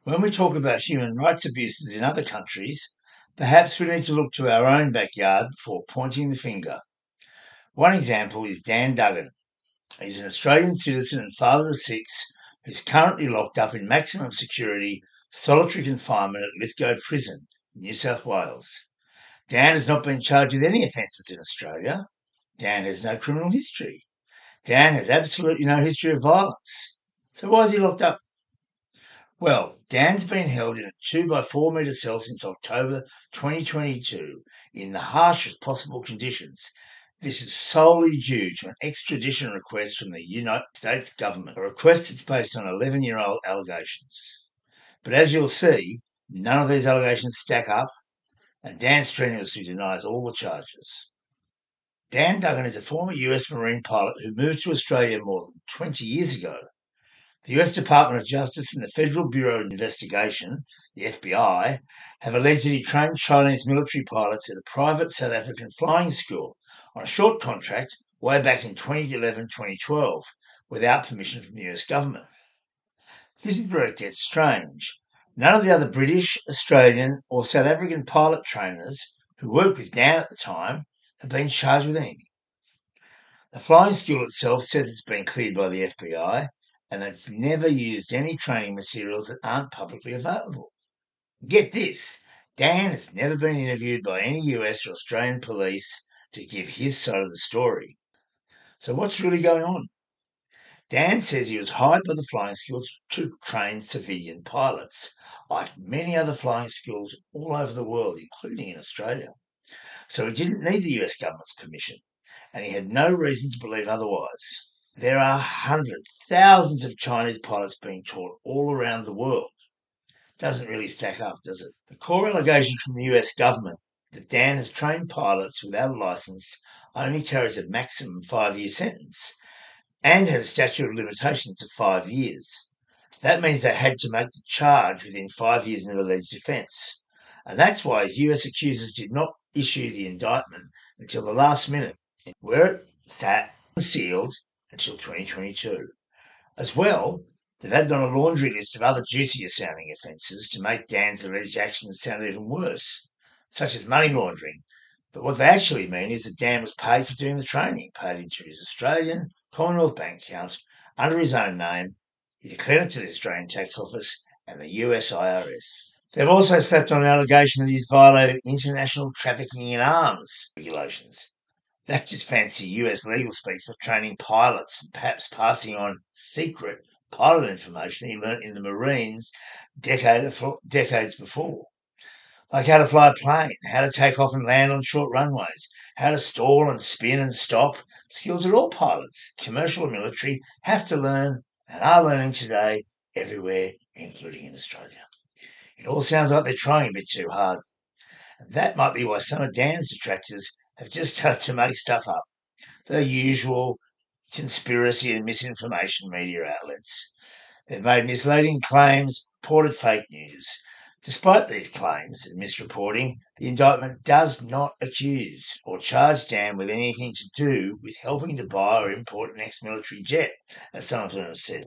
When we talk about human rights abuses in other countries, perhaps we need to look to our own backyard before pointing the finger. One example is Dan Duggan. He's an Australian citizen and father of six who's currently locked up in maximum security solitary confinement at Lithgow Prison in New South Wales. Dan has not been charged with any offences in Australia. Dan has no criminal history. Dan has absolutely no history of violence. So why is he locked up? Well, Dan's been held in a 2 by 4 metre cell since October 2022 in the harshest possible conditions. This is solely due to an extradition request from the United States government, a request that's based on 11-year-old allegations. But as you'll see, none of these allegations stack up, and Dan strenuously denies all the charges. Dan Duggan is a former US Marine pilot who moved to Australia more than 20 years ago. The US Department of Justice and the Federal Bureau of Investigation, the FBI, have alleged that he trained Chinese military pilots at a private South African flying school on a short contract way back in 2011-2012 without permission from the US government. This is where it gets strange. None of the other British, Australian or South African pilot trainers who worked with Dan at the time have been charged with anything. The flying school itself says it's been cleared by the FBI and that it's never used any training materials that aren't publicly available. Get this, Dan has never been interviewed by any US or Australian police to give his side of the story. So what's really going on? Dan says he was hired by the flying schools to train civilian pilots, like many other flying schools all over the world, including in Australia. So he didn't need the US government's permission, and he had no reason to believe otherwise. There are hundreds, thousands of Chinese pilots being taught all around the world. Doesn't really stack up, does it? The core allegation from the US government that Dan has trained pilots without a licence only carries a maximum 5-year sentence and has a statute of limitations of 5 years. That means they had to make the charge within 5 years of an alleged offence. And that's why his US accusers did not issue the indictment until the last minute, where it sat sealed until 2022. As well, they've added on a laundry list of other juicier sounding offences to make Dan's alleged actions sound even worse, such as money laundering. But what they actually mean is that Dan was paid for doing the training, paid into his Australian Commonwealth bank account under his own name. He declared it to the Australian Tax Office and the US IRS. They've also slapped on an allegation that he's violated international trafficking in arms regulations. That's just fancy US legal speak for training pilots and perhaps passing on secret pilot information he learnt in the Marines decades before. Like how to fly a plane, how to take off and land on short runways, how to stall and spin and stop, skills that all pilots, commercial or military, have to learn and are learning today everywhere, including in Australia. It all sounds like they're trying a bit too hard. And that might be why some of Dan's detractors have just started to make stuff up. The usual conspiracy and misinformation media outlets. They've made misleading claims, reported fake news. Despite these claims and misreporting, the indictment does not accuse or charge Dan with anything to do with helping to buy or import an ex-military jet, as some of them have said.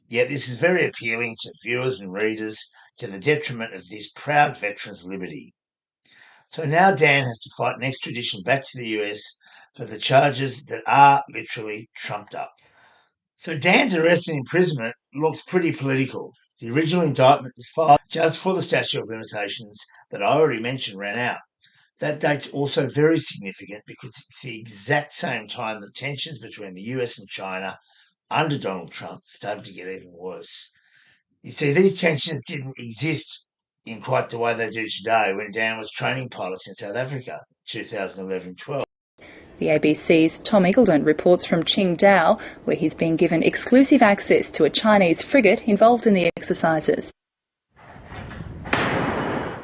Yet this is very appealing to viewers and readers, to the detriment of this proud veteran's liberty. So now Dan has to fight an extradition back to the US for the charges that are literally trumped up. So Dan's arrest and imprisonment looks pretty political. The original indictment was filed just before the statute of limitations that I already mentioned ran out. That date's also very significant because it's the exact same time that tensions between the US and China under Donald Trump started to get even worse. You see, these tensions didn't exist in quite the way they do today when Dan was training pilots in South Africa in 2011-12. The ABC's Tom Eagledon reports from Qingdao, where he's been given exclusive access to a Chinese frigate involved in the exercises.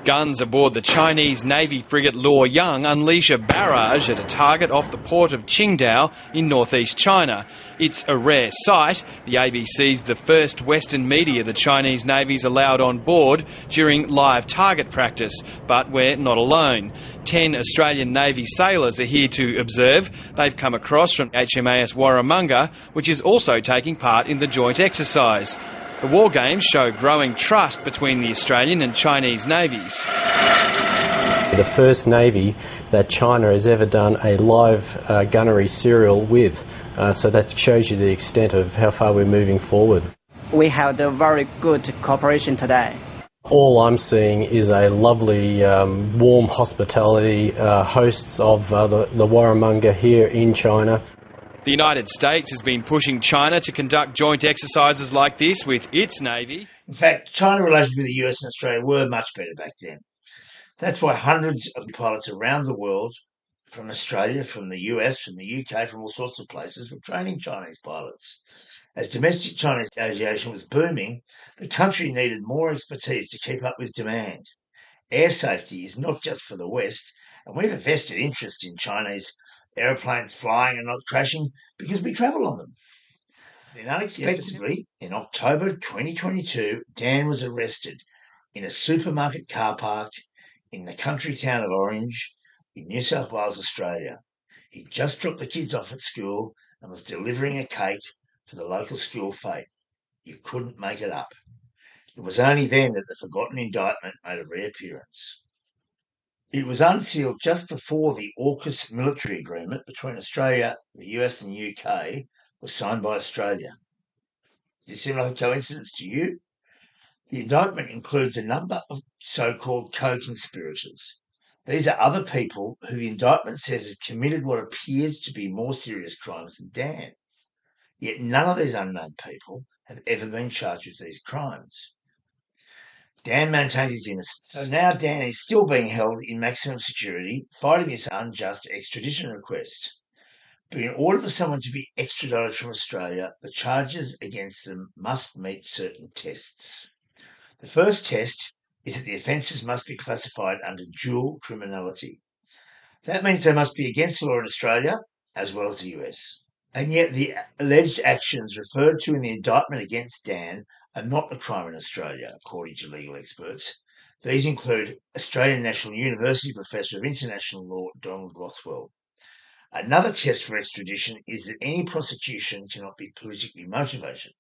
Guns aboard the Chinese Navy frigate Luoyang unleash a barrage at a target off the port of Qingdao in northeast China. It's a rare sight. The ABC's the first Western media the Chinese Navy's allowed on board during live target practice. But we're not alone. 10 Australian Navy sailors are here to observe. They've come across from HMAS Warramunga, which is also taking part in the joint exercise. The war games show growing trust between the Australian and Chinese navies. The first navy that China has ever done a live gunnery serial with, so that shows you the extent of how far we're moving forward. We have a very good cooperation today. All I'm seeing is a lovely, warm hospitality, hosts of the Warramunga here in China. The United States has been pushing China to conduct joint exercises like this with its Navy. In fact, China relations with the US and Australia were much better back then. That's why hundreds of pilots around the world, from Australia, from the US, from the UK, from all sorts of places, were training Chinese pilots. As domestic Chinese aviation was booming, the country needed more expertise to keep up with demand. Air safety is not just for the West, and we have a vested interest in Chinese aeroplanes flying and not crashing because we travel on them. Then unexpectedly, in October 2022, Dan was arrested in a supermarket car park in the country town of Orange in New South Wales, Australia. He just dropped the kids off at school and was delivering a cake to the local school fete. You couldn't make it up. It was only then that the forgotten indictment made a reappearance. It was unsealed just before the AUKUS military agreement between Australia, the US and the UK was signed by Australia. Does this seem like a coincidence to you? The indictment includes a number of so-called co-conspirators. These are other people who the indictment says have committed what appears to be more serious crimes than Dan. Yet none of these unknown people have ever been charged with these crimes. Dan maintains his innocence. So now Dan is still being held in maximum security, fighting this unjust extradition request. But in order for someone to be extradited from Australia, the charges against them must meet certain tests. The first test is that the offences must be classified under dual criminality. That means they must be against the law in Australia as well as the US. And yet the alleged actions referred to in the indictment against Dan are not a crime in Australia, according to legal experts. These include Australian National University Professor of International Law, Donald Rothwell. Another test for extradition is that any prosecution cannot be politically motivated.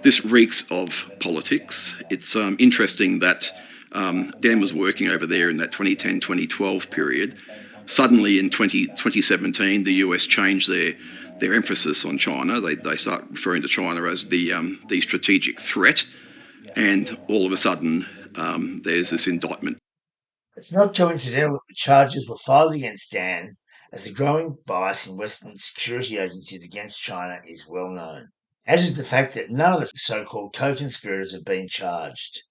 This reeks of politics. It's interesting that Dan was working over there in that 2010-2012 period. Suddenly in 2017, the US changed their emphasis on China. They start referring to China as the strategic threat, and all of a sudden there's this indictment. It's not coincidental that the charges were filed against Dan, as the growing bias in Western security agencies against China is well known, as is the fact that none of the so-called co-conspirators have been charged.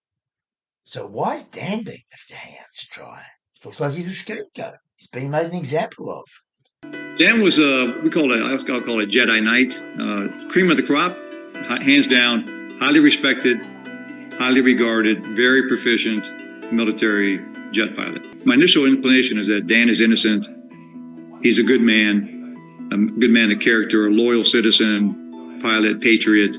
So why is Dan being left to hang out to dry? Looks like he's a scapegoat. He's being made an example of. Dan was I call it a Jedi Knight, cream of the crop, hands down, highly respected, highly regarded, very proficient military jet pilot. My initial inclination is that Dan is innocent. He's a good man of character, a loyal citizen, pilot, patriot,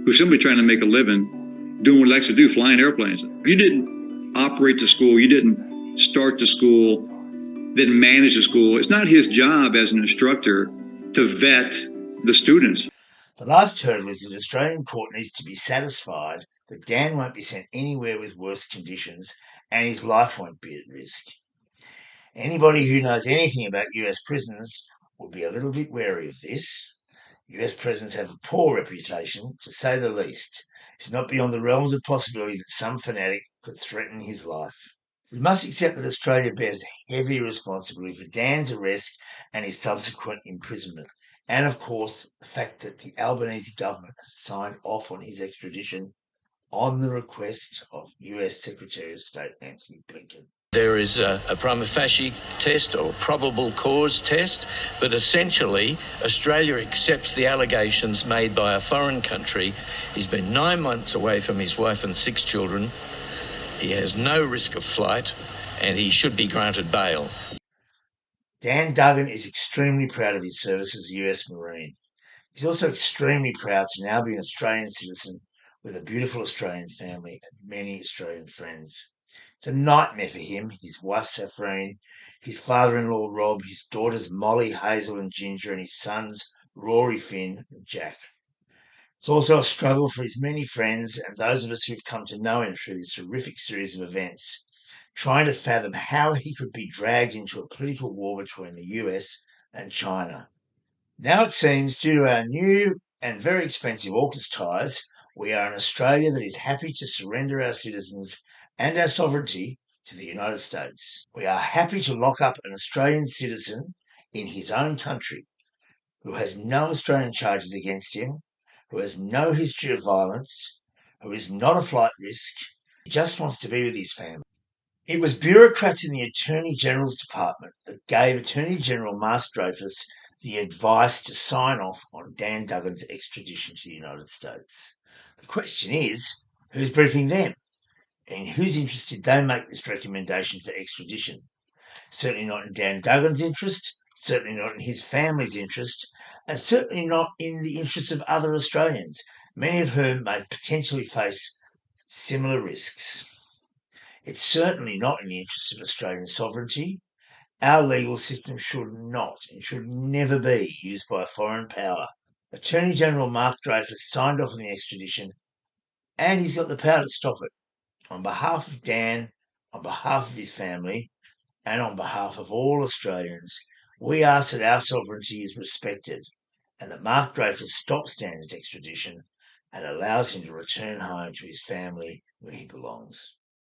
who's simply trying to make a living doing what he likes to do, flying airplanes. You didn't operate the school. You didn't start the school, didn't manage the school. It's not his job as an instructor to vet the students. The last hurdle is that the Australian court needs to be satisfied that Dan won't be sent anywhere with worse conditions and his life won't be at risk. Anybody who knows anything about US prisons will be a little bit wary of this. US prisons have a poor reputation, to say the least. It's not beyond the realms of possibility that some fanatic could threaten his life. We must accept that Australia bears heavy responsibility for Dan's arrest and his subsequent imprisonment, and of course the fact that the Albanese government has signed off on his extradition on the request of US Secretary of State Antony Blinken. There is a prima facie test or probable cause test, but essentially Australia accepts the allegations made by a foreign country. He's been 9 months away from his wife and 6 children. He has no risk of flight and he should be granted bail. Dan Duggan is extremely proud of his service as a US Marine. He's also extremely proud to now be an Australian citizen with a beautiful Australian family and many Australian friends. It's a nightmare for him, his wife Safrine, his father-in-law Rob, his daughters Molly, Hazel and Ginger, and his sons Rory, Finn and Jack. It's also a struggle for his many friends and those of us who've come to know him through this horrific series of events, trying to fathom how he could be dragged into a political war between the US and China. Now it seems, due to our new and very expensive AUKUS ties, we are an Australia that is happy to surrender our citizens and our sovereignty to the United States. We are happy to lock up an Australian citizen in his own country who has no Australian charges against him, who has no history of violence, who is not a flight risk. He just wants to be with his family. It was bureaucrats in the Attorney General's Department that gave Attorney General Mark Dreyfus the advice to sign off on Dan Duggan's extradition to the United States. The question is, who's briefing them? And in whose interest did they make this recommendation for extradition? Certainly not in Dan Duggan's interest, certainly not in his family's interest, and certainly not in the interest of other Australians, many of whom may potentially face similar risks. It's certainly not in the interest of Australian sovereignty. Our legal system should not and should never be used by a foreign power. Attorney General Mark Dreyfus signed off on the extradition, and he's got the power to stop it. On behalf of Dan, on behalf of his family, and on behalf of all Australians, we ask that our sovereignty is respected and that Mark Dreyfus stops Dan's extradition and allows him to return home to his family where he belongs.